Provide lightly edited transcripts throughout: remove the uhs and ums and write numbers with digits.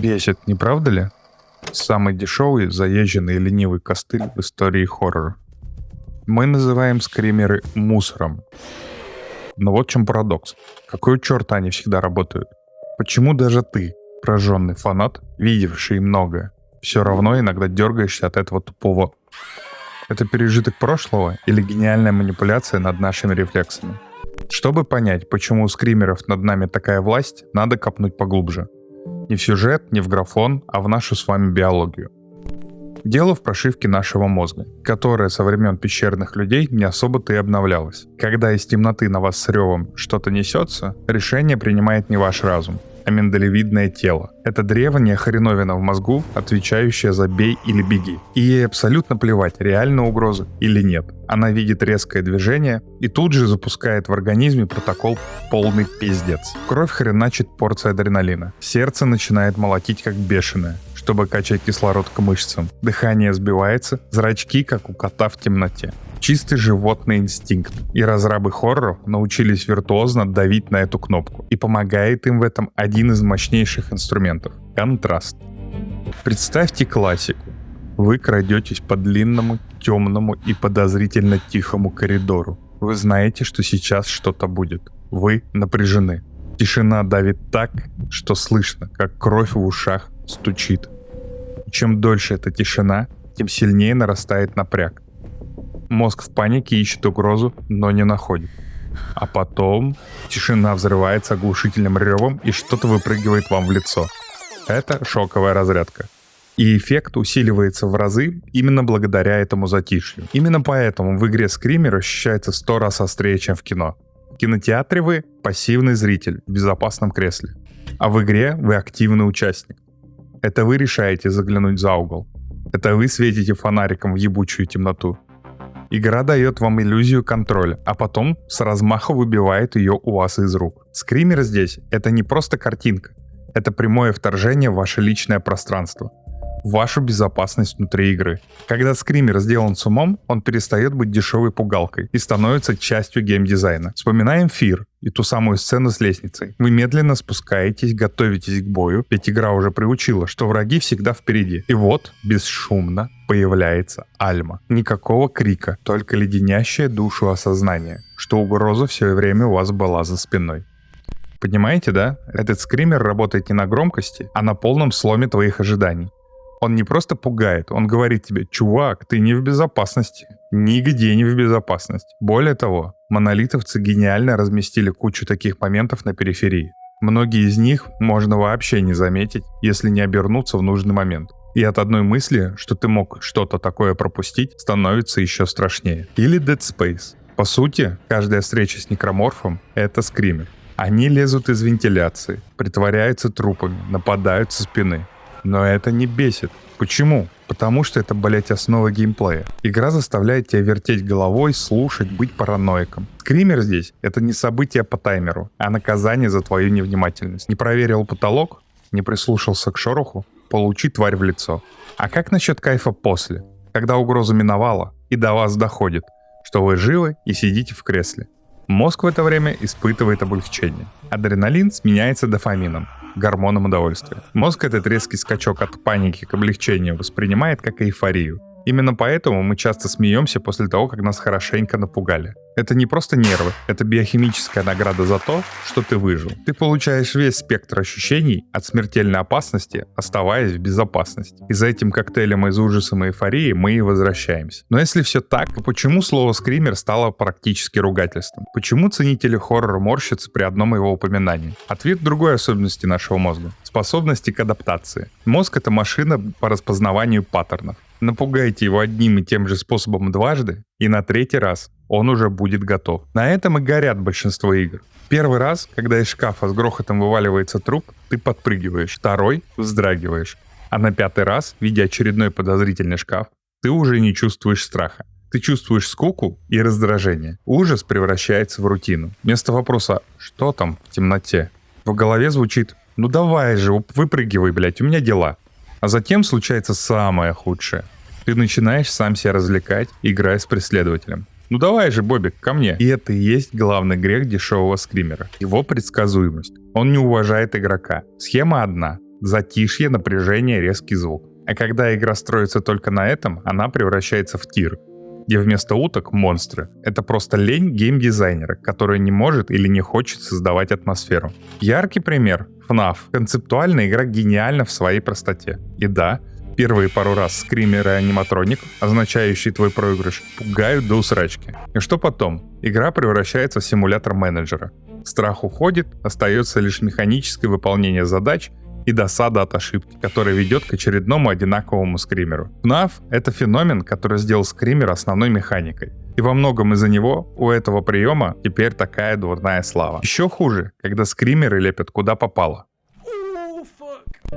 Бесит, не правда ли? Самый дешевый, заезженный и ленивый костыль в истории хоррора. Мы называем скримеры мусором. Но вот в чем парадокс. Какой черта они всегда работают? Почему даже ты, прожженный фанат, видевший многое, все равно иногда дергаешься от этого тупого? Это пережиток прошлого или гениальная манипуляция над нашими рефлексами? Чтобы понять, почему у скримеров над нами такая власть, надо копнуть поглубже. Не в сюжет, не в графон, а в нашу с вами биологию. Дело в прошивке нашего мозга, которая со времен пещерных людей не особо-то и обновлялась. Когда из темноты на вас с ревом что-то несется, решение принимает не ваш разум, а миндалевидное тело. Это древняя хреновина в мозгу, отвечающая за «бей» или «беги». И ей абсолютно плевать, реальна угроза или нет. Она видит резкое движение и тут же запускает в организме протокол «полный пиздец». Кровь хреначит порция адреналина. Сердце начинает молотить как бешеное, чтобы качать кислород к мышцам. Дыхание сбивается, зрачки, как у кота в темноте. Чистый животный инстинкт. И разрабы хорроров научились виртуозно давить на эту кнопку. И помогает им в этом один из мощнейших инструментов — контраст. Представьте классику. Вы крадетесь по длинному, темному и подозрительно тихому коридору. Вы знаете, что сейчас что-то будет. Вы напряжены. Тишина давит так, что слышно, как кровь в ушах стучит. И чем дольше эта тишина, тем сильнее нарастает напряг. Мозг в панике ищет угрозу, но не находит. А потом тишина взрывается оглушительным ревом, и что-то выпрыгивает вам в лицо. Это шоковая разрядка. И эффект усиливается в разы именно благодаря этому затишью. Именно поэтому в игре Screamer ощущается в 100 раз острее, чем в кино. В кинотеатре вы пассивный зритель в безопасном кресле, а в игре вы активный участник. Это вы решаете заглянуть за угол. Это вы светите фонариком в ебучую темноту. Игра дает вам иллюзию контроля, а потом с размаха выбивает ее у вас из рук. Скример здесь — это не просто картинка. Это прямое вторжение в ваше личное пространство, в вашу безопасность внутри игры. Когда скример сделан с умом, он перестает быть дешевой пугалкой и становится частью геймдизайна. Вспоминаем Fear и ту самую сцену с лестницей. Вы медленно спускаетесь, готовитесь к бою, ведь игра уже приучила, что враги всегда впереди. И вот, бесшумно, появляется Альма. Никакого крика, только леденящее душу осознание, что угроза все время у вас была за спиной. Понимаете, да? Этот скример работает не на громкости, а на полном сломе твоих ожиданий. Он не просто пугает, он говорит тебе: чувак, ты не в безопасности. Нигде не в безопасности. Более того, монолитовцы гениально разместили кучу таких моментов на периферии. Многие из них можно вообще не заметить, если не обернуться в нужный момент. И от одной мысли, что ты мог что-то такое пропустить, становится еще страшнее. Или Dead Space. По сути, каждая встреча с некроморфом — это скример. Они лезут из вентиляции, притворяются трупами, нападают со спины. Но это не бесит. Почему? Потому что это, блять, основа геймплея. Игра заставляет тебя вертеть головой, слушать, быть параноиком. Скример здесь — это не событие по таймеру, а наказание за твою невнимательность. Не проверил потолок? Не прислушался к шороху? Получи тварь в лицо. А как насчет кайфа после? Когда угроза миновала и до вас доходит, что вы живы и сидите в кресле. Мозг в это время испытывает облегчение. Адреналин сменяется дофамином, гормоном удовольствия. Мозг этот резкий скачок от паники к облегчению воспринимает как эйфорию. Именно поэтому мы часто смеемся после того, как нас хорошенько напугали. Это не просто нервы, это биохимическая награда за то, что ты выжил. Ты получаешь весь спектр ощущений от смертельной опасности, оставаясь в безопасности. И за этим коктейлем из ужаса и эйфории мы и возвращаемся. Но если все так, то почему слово «скример» стало практически ругательством? Почему ценители хоррора морщатся при одном его упоминании? Ответ в другой особенности нашего мозга — способности к адаптации. Мозг — это машина по распознаванию паттернов. Напугайте его одним и тем же способом дважды, и на третий раз он уже будет готов. На этом и горят большинство игр. Первый раз, когда из шкафа с грохотом вываливается труп, ты подпрыгиваешь. Второй — вздрагиваешь. А на пятый раз, видя очередной подозрительный шкаф, ты уже не чувствуешь страха. Ты чувствуешь скуку и раздражение. Ужас превращается в рутину. Вместо вопроса «что там в темноте?» в голове звучит «ну давай же, выпрыгивай, блядь, у меня дела». А затем случается самое худшее. Ты начинаешь сам себя развлекать, играя с преследователем. Ну давай же, Бобик, ко мне. И это и есть главный грех дешевого скримера. Его предсказуемость. Он не уважает игрока. Схема одна. Затишье, напряжение, резкий звук. А когда игра строится только на этом, она превращается в тир, где вместо уток — монстры. Это просто лень геймдизайнера, который не может или не хочет создавать атмосферу. Яркий пример — FNAF. Концептуальная игра гениальна в своей простоте. И да, первые пару раз скримеры и аниматроник, означающие твой проигрыш, пугают до усрачки. И что потом? Игра превращается в симулятор менеджера. Страх уходит, остается лишь механическое выполнение задач и досада от ошибки, которая ведет к очередному одинаковому скримеру. FNAF — это феномен, который сделал скример основной механикой. И во многом из-за него у этого приема теперь такая дурная слава. Еще хуже, когда скримеры лепят куда попало.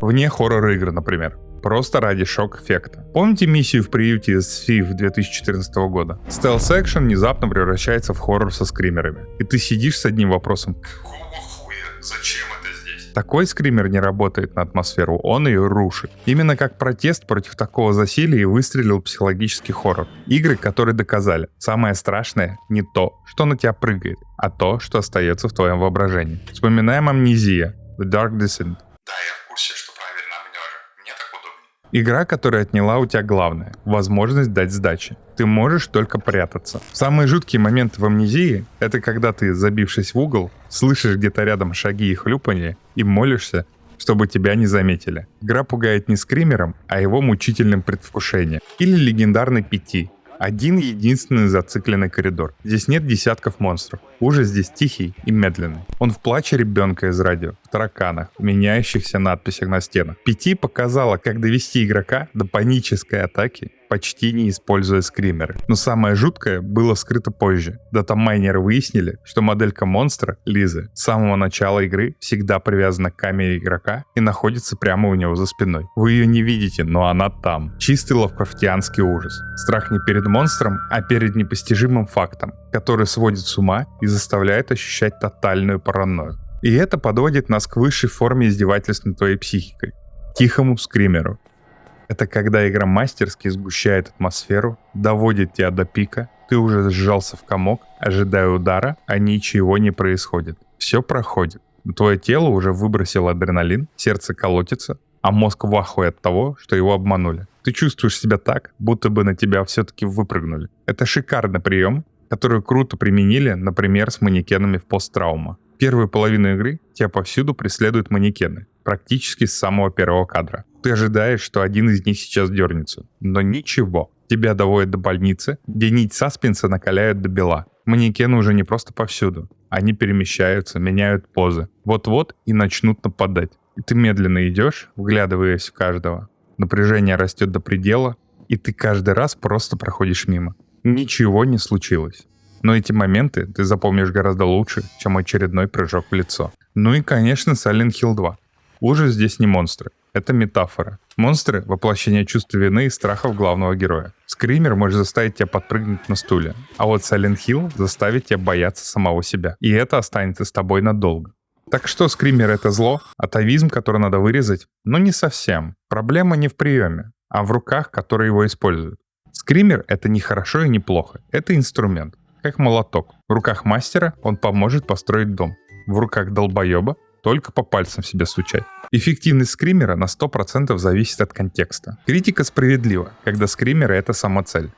Вне хоррор-игр, например. Просто ради шок-эффекта. Помните миссию в приюте из FIF 2014 года? Стелс-экшен внезапно превращается в хоррор со скримерами. И ты сидишь с одним вопросом: какого хуя? Зачем это здесь? Такой скример не работает на атмосферу, он ее рушит. Именно как протест против такого засилия и выстрелил психологический хоррор. Игры, которые доказали, самое страшное не то, что на тебя прыгает, а то, что остается в твоем воображении. Вспоминаем Amnesia, The Dark Descent. Да, я в курсе, что правильно обнёжи. Мне так удобнее. Игра, которая отняла у тебя главное — возможность дать сдачи. Ты можешь только прятаться. Самые жуткие моменты в Амнезии — это когда ты, забившись в угол, слышишь где-то рядом шаги и хлюпанье и молишься, чтобы тебя не заметили. Игра пугает не скримером, а его мучительным предвкушением. Или легендарный PT. Один единственный зацикленный коридор. Здесь нет десятков монстров. Ужас здесь тихий и медленный. Он в плаче ребенка из радио, в тараканах, в меняющихся надписях на стенах. PT показала, как довести игрока до панической атаки, почти не используя скримеры. Но самое жуткое было скрыто позже. Датамайнеры выяснили, что моделька монстра, Лизы, с самого начала игры всегда привязана к камере игрока и находится прямо у него за спиной. Вы ее не видите, но она там. Чистый лавкрафтианский ужас. Страх не перед монстром, а перед непостижимым фактом, который сводит с ума и заставляет ощущать тотальную паранойю. И это подводит нас к высшей форме издевательств над твоей психикой — тихому скримеру. Это когда игра мастерски сгущает атмосферу, доводит тебя до пика, ты уже сжался в комок, ожидая удара, а ничего не происходит. Все проходит. Твое тело уже выбросило адреналин, сердце колотится, а мозг в ахуе от того, что его обманули. Ты чувствуешь себя так, будто бы на тебя все-таки выпрыгнули. Это шикарный прием, который круто применили, например, с манекенами в посттравма. Первую половину игры тебя повсюду преследуют манекены, практически с самого первого кадра. Ты ожидаешь, что один из них сейчас дернется, но ничего. Тебя доводят до больницы, где нить саспенса накаляют до бела. Манекены уже не просто повсюду. Они перемещаются, меняют позы. Вот-вот и начнут нападать. И ты медленно идешь, вглядываясь в каждого. Напряжение растет до предела, и ты каждый раз просто проходишь мимо. Ничего не случилось. Но эти моменты ты запомнишь гораздо лучше, чем очередной прыжок в лицо. Ну и, конечно, Silent Hill 2. Ужас здесь не монстры. Это метафора. Монстры — воплощение чувства вины и страхов главного героя. Скример может заставить тебя подпрыгнуть на стуле, а вот Silent Hill заставит тебя бояться самого себя. И это останется с тобой надолго. Так что скример — это зло, атовизм, который надо вырезать? Но не совсем. Проблема не в приеме, а в руках, которые его используют. Скример — это не хорошо и не плохо. Это инструмент. Как молоток. В руках мастера он поможет построить дом. В руках долбоеба только по пальцам себе стучать. Эффективность скримера на 100% зависит от контекста. Критика справедлива, когда скримеры — это самоцель.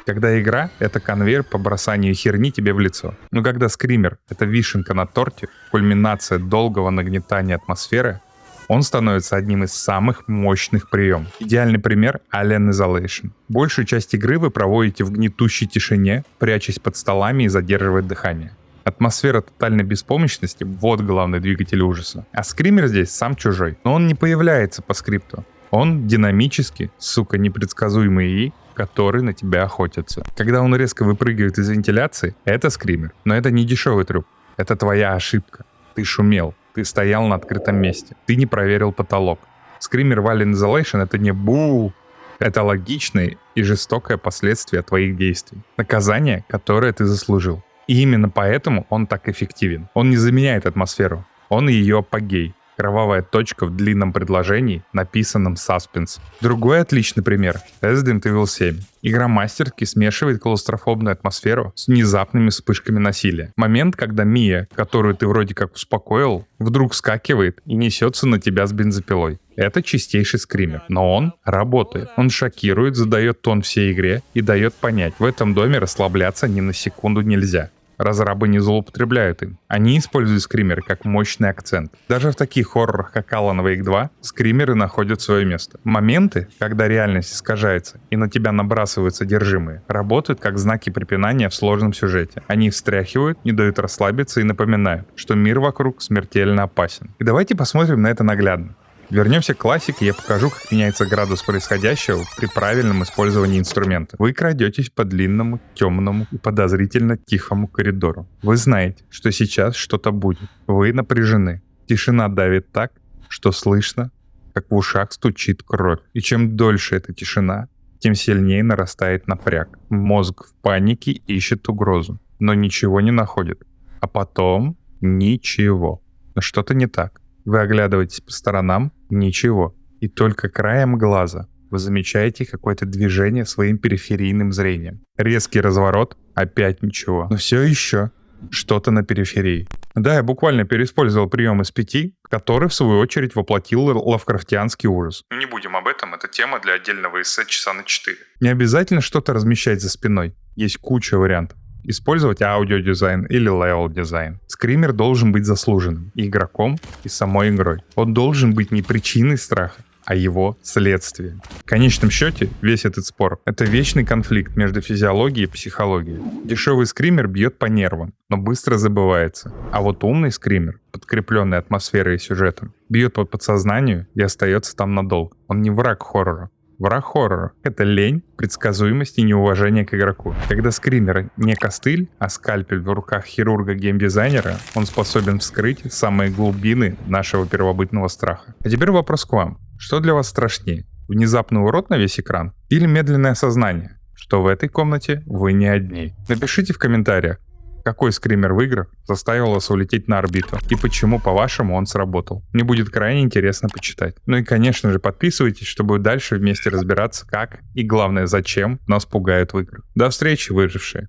Когда игра — это конвейер по бросанию херни тебе в лицо. Но когда скример — это вишенка на торте, кульминация долгого нагнетания атмосферы, он становится одним из самых мощных приемов. Идеальный пример — Alien Isolation. Большую часть игры вы проводите в гнетущей тишине, прячась под столами и задерживая дыхание. Атмосфера тотальной беспомощности — вот главный двигатель ужаса. А скример здесь сам чужой. Но он не появляется по скрипту. Он динамически, сука, непредсказуемый ИИ, который на тебя охотится. Когда он резко выпрыгивает из вентиляции, это скример. Но это не дешевый трюк. Это твоя ошибка. Ты шумел. Ты стоял на открытом месте. Ты не проверил потолок. Скример в Alien Isolation — это не бу. Это логичное и жестокое последствие твоих действий. Наказание, которое ты заслужил. И именно поэтому он так эффективен. Он не заменяет атмосферу. Он ее апогей. Кровавая точка в длинном предложении, написанном саспенс. Другой отличный пример — Resident Evil 7. Игра мастерски смешивает клаустрофобную атмосферу с внезапными вспышками насилия. Момент, когда Мия, которую ты вроде как успокоил, вдруг вскакивает и несется на тебя с бензопилой. Это чистейший скример, но он работает. Он шокирует, задает тон всей игре и дает понять, в этом доме расслабляться ни на секунду нельзя. Разрабы не злоупотребляют им. Они используют скримеры как мощный акцент. Даже в таких хоррорах, как Alan Wake 2, скримеры находят свое место. Моменты, когда реальность искажается и на тебя набрасывают содержимое, работают как знаки препинания в сложном сюжете. Они встряхивают, не дают расслабиться и напоминают, что мир вокруг смертельно опасен. И давайте посмотрим на это наглядно. Вернемся к классике, я покажу, как меняется градус происходящего при правильном использовании инструмента. Вы крадетесь по длинному, темному и подозрительно тихому коридору. Вы знаете, что сейчас что-то будет. Вы напряжены. Тишина давит так, что слышно, как в ушах стучит кровь. И чем дольше эта тишина, тем сильнее нарастает напряг. Мозг в панике ищет угрозу, но ничего не находит. А потом ничего. Но что-то не так. Вы оглядываетесь по сторонам — ничего. И только краем глаза вы замечаете какое-то движение своим периферийным зрением. Резкий разворот — опять ничего. Но все еще что-то на периферии. Да, я буквально переиспользовал прием из 5, который в свою очередь воплотил лавкрафтианский ужас. Но не будем об этом, это тема для отдельного эссе часа на 4. Не обязательно что-то размещать за спиной. Есть куча вариантов. Использовать аудиодизайн или левел-дизайн. Скример должен быть заслуженным и игроком, и самой игрой. Он должен быть не причиной страха, а его следствием. В конечном счете, весь этот спор — это вечный конфликт между физиологией и психологией. Дешевый скример бьет по нервам, но быстро забывается. А вот умный скример, подкрепленный атмосферой и сюжетом, бьет по подсознанию и остается там надолго. Он не враг хоррора. Враг хоррора — это лень, предсказуемость и неуважение к игроку. Когда скример не костыль, а скальпель в руках хирурга-геймдизайнера, он способен вскрыть самые глубины нашего первобытного страха. А теперь вопрос к вам. Что для вас страшнее? Внезапный урод на весь экран или медленное осознание, что в этой комнате вы не одни? Напишите в комментариях, какой скример в играх заставил вас улететь на орбиту и почему, по-вашему, он сработал. Мне будет крайне интересно почитать. Ну и, конечно же, подписывайтесь, чтобы дальше вместе разбираться, как и, главное, зачем нас пугают в играх. До встречи, выжившие!